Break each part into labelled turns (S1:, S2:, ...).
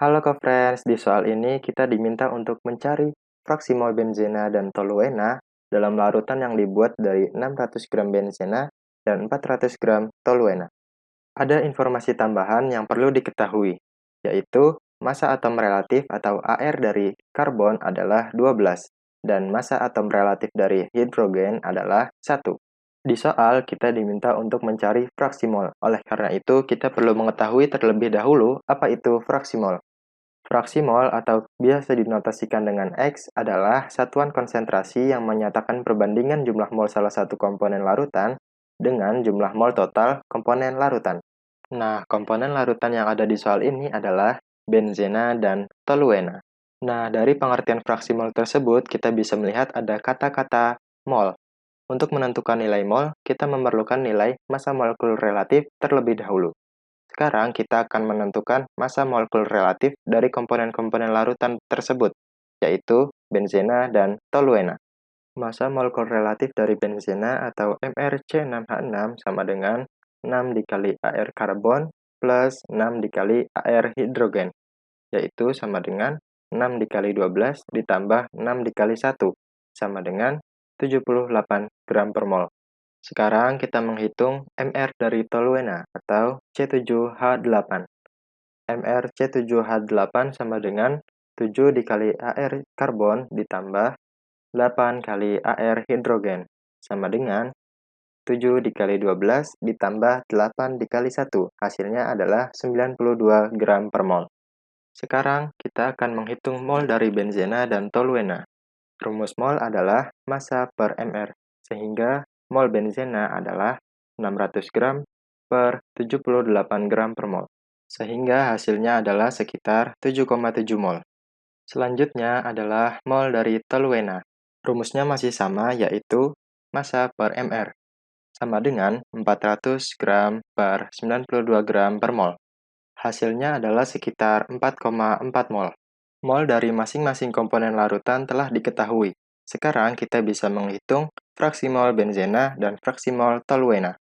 S1: Halo Kak di soal ini kita diminta untuk mencari fraksi mol benzena dan toluena dalam larutan yang dibuat dari 600 gram benzena dan 400 gram toluena. Ada informasi tambahan yang perlu diketahui, yaitu massa atom relatif atau AR dari karbon adalah 12 dan massa atom relatif dari hidrogen adalah 1. Di soal, kita diminta untuk mencari fraksi mol. Oleh karena itu, kita perlu mengetahui terlebih dahulu apa itu fraksi mol. Fraksi mol atau biasa dinotasikan dengan X adalah satuan konsentrasi yang menyatakan perbandingan jumlah mol salah satu komponen larutan dengan jumlah mol total komponen larutan. Nah, komponen larutan yang ada di soal ini adalah benzena dan toluena. Nah, dari pengertian fraksi mol tersebut, kita bisa melihat ada kata-kata mol. Untuk menentukan nilai mol, kita memerlukan nilai massa molekul relatif terlebih dahulu. Sekarang kita akan menentukan massa molekul relatif dari komponen-komponen larutan tersebut, yaitu benzena dan toluena. Massa molekul relatif dari benzena atau MrC6H6 sama dengan 6 dikali AR karbon plus 6 dikali AR hidrogen, yaitu sama dengan 6 dikali 12 ditambah 6 dikali 1, sama dengan 78 gram per mol. Sekarang kita menghitung MR dari toluena atau C7H8. MR C7H8 sama dengan 7 dikali AR karbon ditambah 8 kali AR hidrogen, sama dengan 7 dikali 12 ditambah 8 dikali 1. Hasilnya adalah 92 gram per mol. Sekarang kita akan menghitung mol dari benzena dan toluena. Rumus mol adalah massa per mR, sehingga mol benzena adalah 600 gram per 78 gram per mol, sehingga hasilnya adalah sekitar 7,7 mol. Selanjutnya adalah mol dari toluena. Rumusnya masih sama, yaitu massa per mR, sama dengan 400 gram per 92 gram per mol. Hasilnya adalah sekitar 4,4 mol. Mol dari masing-masing komponen larutan telah diketahui. Sekarang kita bisa menghitung fraksi mol benzena dan fraksi mol toluena.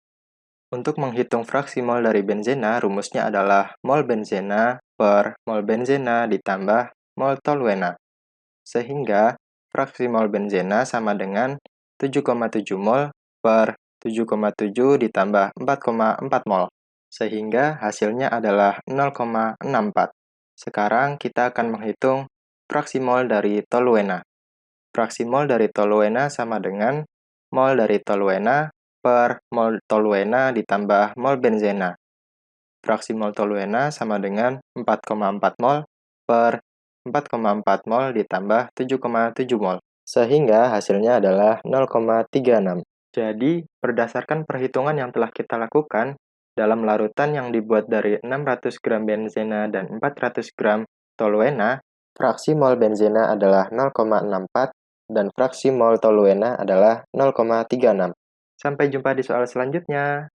S1: Untuk menghitung fraksi mol dari benzena, rumusnya adalah mol benzena per mol benzena ditambah mol toluena. Sehingga fraksi mol benzena sama dengan 7,7 mol per 7,7 ditambah 4,4 mol. Sehingga hasilnya adalah 0,64. Sekarang kita akan menghitung fraksi mol dari toluena. Fraksi mol dari toluena sama dengan mol dari toluena per mol toluena ditambah mol benzena. Fraksi mol toluena sama dengan 4,4 mol per 4,4 mol ditambah 7,7 mol. Sehingga hasilnya adalah 0,36. Jadi, berdasarkan perhitungan yang telah kita lakukan, dalam larutan yang dibuat dari 600 gram benzena dan 400 gram toluena, fraksi mol benzena adalah 0,64 dan fraksi mol toluena adalah 0,36. Sampai jumpa di soal selanjutnya.